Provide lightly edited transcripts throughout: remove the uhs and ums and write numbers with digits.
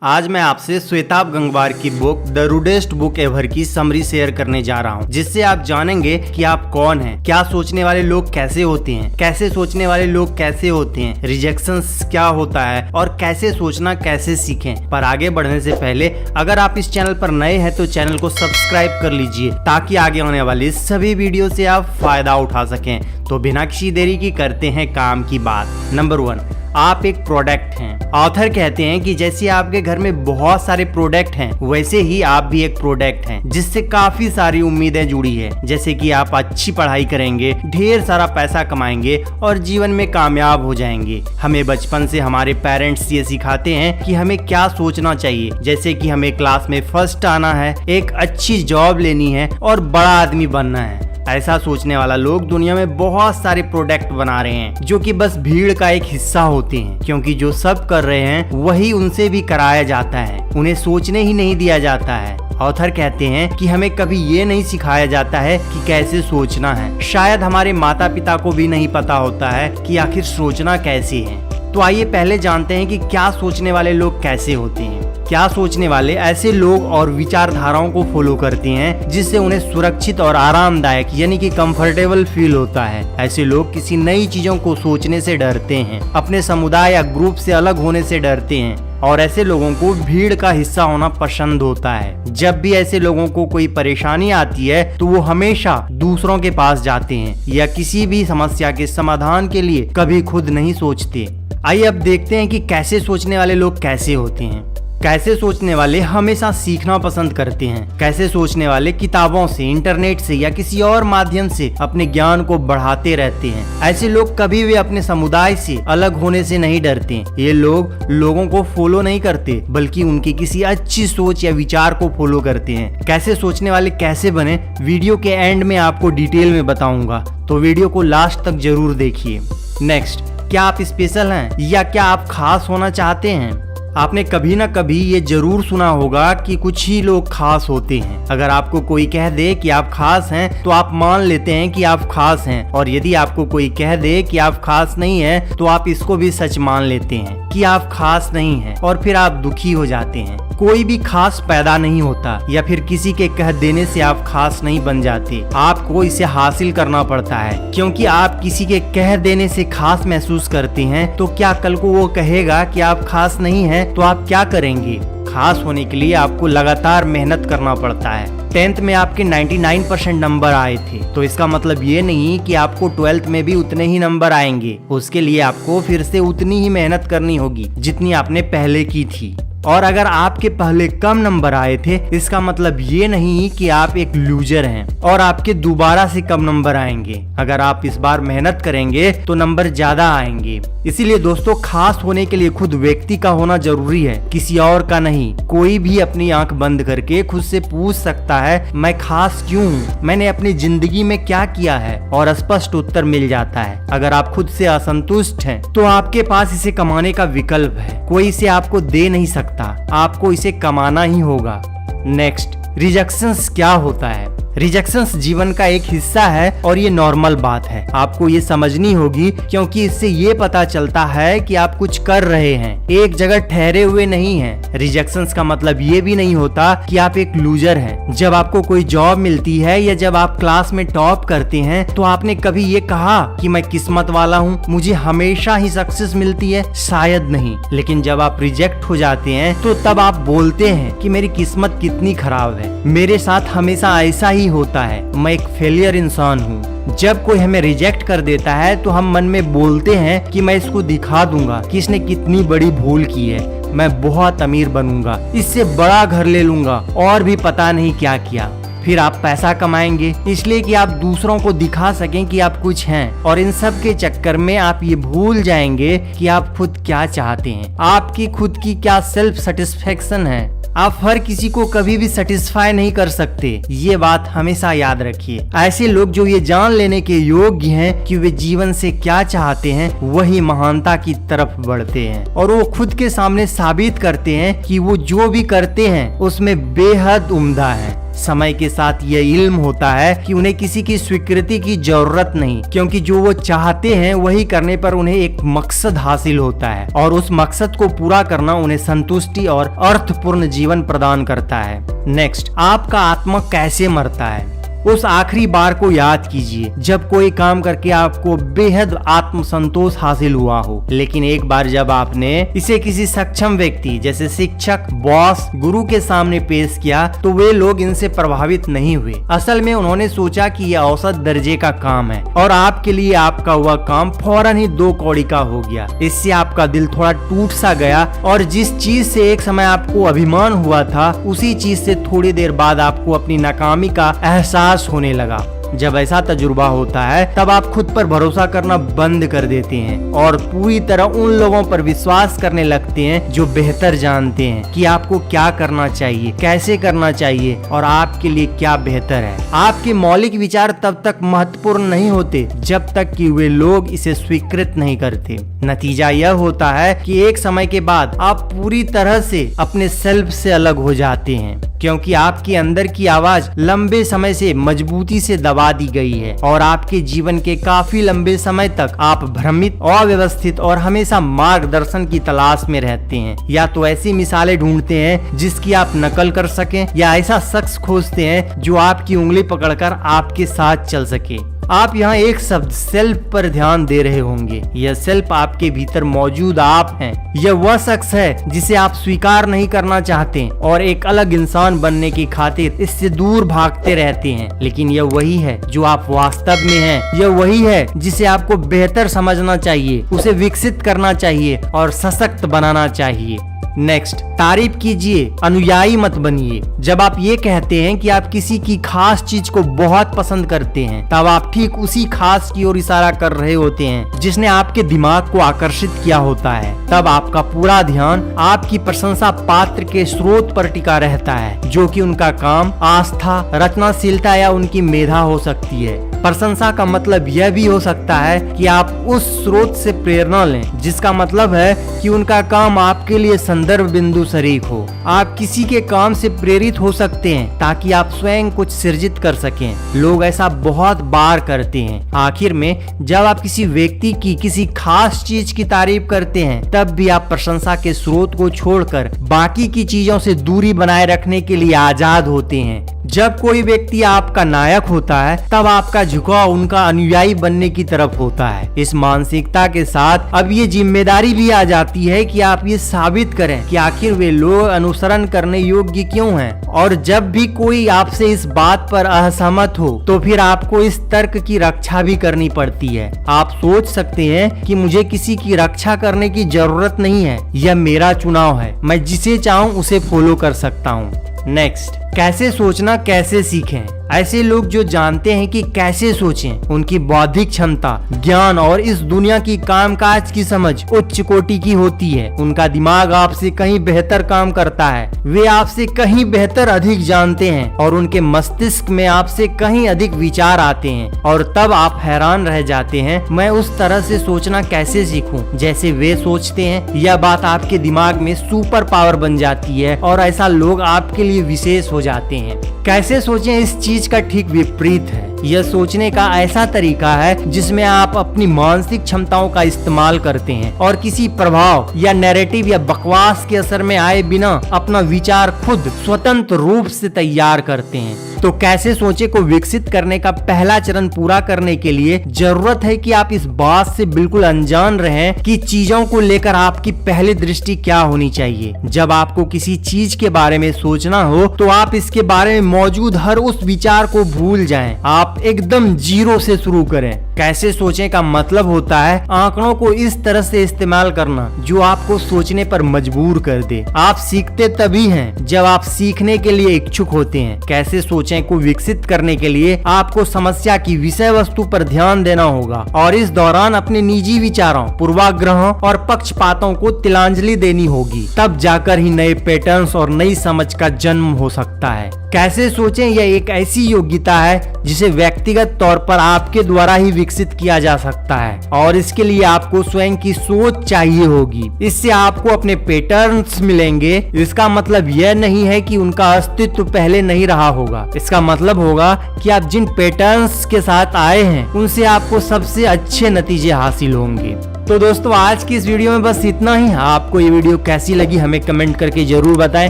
आज मैं आपसे श्वेताब गंगवार की book the rudest book ever की समरी शेयर करने जा रहा हूँ, जिससे आप जानेंगे कि आप कौन हैं, क्या सोचने वाले लोग कैसे होते हैं, कैसे सोचने वाले लोग कैसे होते हैं, रिजेक्शंस क्या होता है और कैसे सोचना कैसे सीखें। पर आगे बढ़ने से पहले अगर आप इस चैनल पर नए हैं तो चैनल को सब्सक्राइब कर लीजिए ताकि आगे आने वाली सभी वीडियो से आप फायदा उठा सकें। तो बिना किसी देरी की करते हैं काम की बात। नंबर 1, आप एक प्रोडक्ट हैं। ऑथर कहते हैं कि जैसे आपके घर में बहुत सारे प्रोडक्ट हैं, वैसे ही आप भी एक प्रोडक्ट हैं जिससे काफी सारी उम्मीदें जुड़ी है। जैसे कि आप अच्छी पढ़ाई करेंगे, ढेर सारा पैसा कमाएंगे और जीवन में कामयाब हो जाएंगे। हमें बचपन से हमारे पेरेंट्स ये सिखाते हैं कि हमें क्या सोचना चाहिए, जैसे कि हमें क्लास में फर्स्ट आना है, एक अच्छी जॉब लेनी है और बड़ा आदमी बनना है। ऐसा सोचने वाला लोग दुनिया में बहुत सारे प्रोडक्ट बना रहे हैं जो कि बस भीड़ का एक हिस्सा होते हैं, क्योंकि जो सब कर रहे हैं वही उनसे भी कराया जाता है, उन्हें सोचने ही नहीं दिया जाता है। ऑथर कहते हैं कि हमें कभी ये नहीं सिखाया जाता है कि कैसे सोचना है। शायद हमारे माता पिता को भी नहीं पता होता है कि आखिर सोचना कैसे है। तो आइए पहले जानते हैं कि क्या सोचने वाले लोग कैसे होते हैं। क्या सोचने वाले ऐसे लोग और विचारधाराओं को फॉलो करते हैं जिससे उन्हें सुरक्षित और आरामदायक यानी कि कंफर्टेबल फील होता है। ऐसे लोग किसी नई चीजों को सोचने से डरते हैं, अपने समुदाय या ग्रुप से अलग होने से डरते हैं और ऐसे लोगों को भीड़ का हिस्सा होना पसंद होता है। जब भी ऐसे लोगों को कोई परेशानी आती है तो वो हमेशा दूसरों के पास जाते हैं या किसी भी समस्या के समाधान के लिए कभी खुद नहीं सोचते। आइए अब देखते हैं कि कैसे सोचने वाले लोग कैसे होते हैं। कैसे सोचने वाले हमेशा सीखना पसंद करते हैं। कैसे सोचने वाले किताबों से, इंटरनेट से या किसी और माध्यम से अपने ज्ञान को बढ़ाते रहते हैं। ऐसे लोग कभी भी अपने समुदाय से अलग होने से नहीं डरते। ये लोग लोगों को फॉलो नहीं करते बल्कि उनकी किसी अच्छी सोच या विचार को फॉलो करते हैं। कैसे सोचने वाले कैसे बने, वीडियो के एंड में आपको डिटेल में बताऊंगा, तो वीडियो को लास्ट तक जरूर देखिए। नेक्स्ट, क्या आप स्पेशल हैं या क्या आप खास होना चाहते हैं? आपने कभी ना कभी ये जरूर सुना होगा कि कुछ ही लोग खास होते हैं। अगर आपको कोई कह दे कि आप खास हैं तो आप मान लेते हैं कि आप खास हैं, और यदि आपको कोई कह दे कि आप खास नहीं हैं तो आप इसको भी सच मान लेते हैं कि आप खास नहीं हैं, और फिर आप दुखी हो जाते हैं। कोई भी खास पैदा नहीं होता या फिर किसी के कह देने से आप खास नहीं बन जाते। आपको इसे हासिल करना पड़ता है, क्योंकि आप किसी के कह देने से खास महसूस करते हैं तो क्या कल को वो कहेगा कि आप खास नहीं हैं तो आप क्या करेंगे? खास होने के लिए आपको लगातार मेहनत करना पड़ता है। 10th में आपके 99% नंबर आए थे तो इसका मतलब ये नहीं कि आपको 12th में भी उतने ही नंबर आएंगे। उसके लिए आपको फिर से उतनी ही मेहनत करनी होगी जितनी आपने पहले की थी। और अगर आपके पहले कम नंबर आए थे इसका मतलब ये नहीं कि आप एक लूजर हैं और आपके दोबारा से कम नंबर आएंगे। अगर आप इस बार मेहनत करेंगे तो नंबर ज्यादा आएंगे। इसीलिए दोस्तों, खास होने के लिए खुद व्यक्ति का होना जरूरी है, किसी और का नहीं। कोई भी अपनी आंख बंद करके खुद से पूछ सकता है, मैं खास क्यों हूँ, मैंने अपनी जिंदगी में क्या किया है, और स्पष्ट उत्तर मिल जाता है। अगर आप खुद से असंतुष्ट हैं तो आपके पास इसे कमाने का विकल्प है। कोई इसे आपको दे नहीं सकता, आपको इसे कमाना ही होगा। नेक्स्ट, रिजेक्शंस क्या होता है? रिजेक्शंस जीवन का एक हिस्सा है और ये नॉर्मल बात है। आपको ये समझनी होगी, क्योंकि इससे ये पता चलता है कि आप कुछ कर रहे हैं, एक जगह ठहरे हुए नहीं हैं। रिजेक्शंस का मतलब ये भी नहीं होता कि आप एक लूजर हैं। जब आपको कोई जॉब मिलती है या जब आप क्लास में टॉप करते हैं तो आपने कभी ये कहा कि मैं किस्मत वाला हूँ, मुझे हमेशा ही सक्सेस मिलती है? शायद नहीं। लेकिन जब आप रिजेक्ट हो जाते हैं तो तब आप बोलते हैं कि मेरी किस्मत कितनी खराब है, मेरे साथ हमेशा ऐसा ही होता है, मैं एक फेलियर इंसान हूँ। जब कोई हमें रिजेक्ट कर देता है तो हम मन में बोलते हैं कि मैं इसको दिखा दूंगा कि इसने कितनी बड़ी भूल की है, मैं बहुत अमीर बनूंगा, इससे बड़ा घर ले लूंगा और भी पता नहीं क्या किया। फिर आप पैसा कमाएंगे इसलिए कि आप दूसरों को दिखा सकें कि आप कुछ हैं, और इन सब के चक्कर में आप ये भूल जाएंगे कि आप खुद क्या चाहते हैं, आपकी खुद की क्या सेल्फ सेटिस्फेक्शन है। आप हर किसी को कभी भी सेटिस्फाई नहीं कर सकते, ये बात हमेशा याद रखिए। ऐसे लोग जो ये जान लेने के योग्य हैं कि वे जीवन से क्या चाहते हैं, वही महानता की तरफ बढ़ते हैं, और वो खुद के सामने साबित करते हैं कि वो जो भी करते हैं उसमें बेहद उम्दा है। समय के साथ यह इल्म होता है कि उन्हें किसी की स्वीकृति की जरूरत नहीं, क्योंकि जो वो चाहते हैं वही करने पर उन्हें एक मकसद हासिल होता है और उस मकसद को पूरा करना उन्हें संतुष्टि और अर्थपूर्ण जीवन प्रदान करता है। नेक्स्ट, आपका आत्मा कैसे मरता है? उस आखिरी बार को याद कीजिए जब कोई काम करके आपको बेहद आत्मसंतोष हासिल हुआ हो, लेकिन एक बार जब आपने इसे किसी सक्षम व्यक्ति जैसे शिक्षक, बॉस, गुरु के सामने पेश किया तो वे लोग इनसे प्रभावित नहीं हुए। असल में उन्होंने सोचा कि यह औसत दर्जे का काम है और आपके लिए आपका वह काम फौरन ही 2 कौड़ी का हो गया। इससे आपका दिल थोड़ा टूट सा गया और जिस चीज से एक समय आपको अभिमान हुआ था उसी चीज से थोड़ी देर बाद आपको अपनी नाकामी का एहसास होने लगा। जब ऐसा तजुर्बा होता है तब आप खुद पर भरोसा करना बंद कर देते हैं और पूरी तरह उन लोगों पर विश्वास करने लगते हैं जो बेहतर जानते हैं कि आपको क्या करना चाहिए, कैसे करना चाहिए और आपके लिए क्या बेहतर है। आपके मौलिक विचार तब तक महत्वपूर्ण नहीं होते जब तक कि वे लोग इसे स्वीकृत नहीं करते। नतीजा यह होता है कि एक समय के बाद आप पूरी तरह से अपने सेल्फ से अलग हो जाते हैं, क्योंकि आपके अंदर की आवाज लंबे समय से मजबूती से दबा दी गई है और आपके जीवन के काफी लंबे समय तक आप भ्रमित, अव्यवस्थित और हमेशा मार्गदर्शन की तलाश में रहते हैं। या तो ऐसी मिसालें ढूंढते हैं जिसकी आप नकल कर सकें या ऐसा शख्स खोजते हैं जो आपकी उंगली पकड़कर आपके साथ चल सके। आप यहाँ एक शब्द सेल्फ पर ध्यान दे रहे होंगे। यह सेल्फ आपके भीतर मौजूद आप हैं। यह वह शख्स है जिसे आप स्वीकार नहीं करना चाहते और एक अलग इंसान बनने की खातिर इससे दूर भागते रहते हैं, लेकिन यह वही है जो आप वास्तव में हैं। यह वही है जिसे आपको बेहतर समझना चाहिए, उसे विकसित करना चाहिए और सशक्त बनाना चाहिए। नेक्स्ट, तारीफ कीजिए, अनुयायी मत बनिए। जब आप ये कहते हैं कि आप किसी की खास चीज को बहुत पसंद करते हैं तब आप ठीक उसी खास की ओर इशारा कर रहे होते हैं जिसने आपके दिमाग को आकर्षित किया होता है। तब आपका पूरा ध्यान आपकी प्रशंसा पात्र के स्रोत पर टिका रहता है, जो कि उनका काम, आस्था, रचनाशीलता या उनकी मेधा हो सकती है। प्रशंसा का मतलब यह भी हो सकता है कि आप उस स्रोत से प्रेरणा लें, जिसका मतलब है कि उनका काम आपके लिए संदर्भ बिंदु शरीक हो। आप किसी के काम से प्रेरित हो सकते हैं ताकि आप स्वयं कुछ सृजित कर सकें। लोग ऐसा बहुत बार करते हैं। आखिर में जब आप किसी व्यक्ति की किसी खास चीज की तारीफ करते हैं तब भी आप प्रशंसा के स्रोत को छोड़कर बाकी की चीजों से दूरी बनाए रखने के लिए आजाद होते हैं। जब कोई व्यक्ति आपका नायक होता है तब आपका झुकाव उनका अनुयायी बनने की तरफ होता है। इस मानसिकता के साथ अब ये जिम्मेदारी भी आ जाती है कि आप ये साबित करें कि आखिर वे लोग अनुसरण करने योग्य क्यों हैं। और जब भी कोई आपसे इस बात पर असहमत हो तो फिर आपको इस तर्क की रक्षा भी करनी पड़ती है। आप सोच सकते हैं कि मुझे किसी की रक्षा करने की जरूरत नहीं है, यह मेरा चुनाव है, मैं जिसे चाहूँ उसे फॉलो कर सकता हूँ। नेक्स्ट, कैसे सोचना कैसे सीखें। ऐसे लोग जो जानते हैं कि कैसे सोचें, उनकी बौद्धिक क्षमता, ज्ञान और इस दुनिया की कामकाज की समझ उच्च कोटि की होती है। उनका दिमाग आपसे कहीं बेहतर काम करता है, वे आपसे कहीं बेहतर अधिक जानते हैं और उनके मस्तिष्क में आपसे कहीं अधिक विचार आते हैं। और तब आप हैरान रह जाते हैं, मैं उस तरह से सोचना कैसे सीखूं जैसे वे सोचते हैं। यह बात आपके दिमाग में सुपर पावर बन जाती है और ऐसा लोग आपके लिए विशेष हो जाते हैं। कैसे सोचें इस चीज का ठीक विपरीत है। यह सोचने का ऐसा तरीका है जिसमें आप अपनी मानसिक क्षमताओं का इस्तेमाल करते हैं और किसी प्रभाव या नैरेटिव या बकवास के असर में आए बिना अपना विचार खुद स्वतंत्र रूप से तैयार करते हैं। तो कैसे सोचे को विकसित करने का पहला चरण पूरा करने के लिए जरूरत है कि आप इस बात से बिल्कुल अनजान रहें कि चीजों को लेकर आपकी पहली दृष्टि क्या होनी चाहिए। जब आपको किसी चीज के बारे में सोचना हो तो आप इसके बारे में मौजूद हर उस विचार को भूल जाएं। आप एकदम जीरो से शुरू करें। कैसे सोचें का मतलब होता है आंकड़ों को इस तरह से इस्तेमाल करना जो आपको सोचने पर मजबूर कर दे। आप सीखते तभी हैं जब आप सीखने के लिए इच्छुक होते हैं। कैसे सोचें को विकसित करने के लिए आपको समस्या की विषय वस्तु पर ध्यान देना होगा और इस दौरान अपने निजी विचारों, पूर्वाग्रहों और पक्षपातों को तिलांजलि देनी होगी। तब जाकर ही नए पैटर्न्स और नई समझ का जन्म हो सकता है। कैसे सोचें यह एक ऐसी योग्यता है जिसे व्यक्तिगत तौर पर आपके द्वारा ही विकसित किया जा सकता है, और इसके लिए आपको स्वयं की सोच चाहिए होगी। इससे आपको अपने पैटर्न्स मिलेंगे। इसका मतलब यह नहीं है कि उनका अस्तित्व पहले नहीं रहा होगा। इसका मतलब होगा कि आप जिन पैटर्न्स के साथ आए हैं उनसे आपको सबसे अच्छे नतीजे हासिल होंगे। तो दोस्तों, आज की इस वीडियो में बस इतना ही। आपको ये वीडियो कैसी लगी हमें कमेंट करके जरूर बताएं।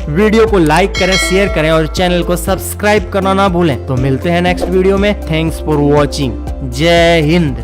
वीडियो को लाइक करें, शेयर करें और चैनल को सब्सक्राइब करना ना भूलें। तो मिलते हैं नेक्स्ट वीडियो में। Thanks for watching. जय हिंद।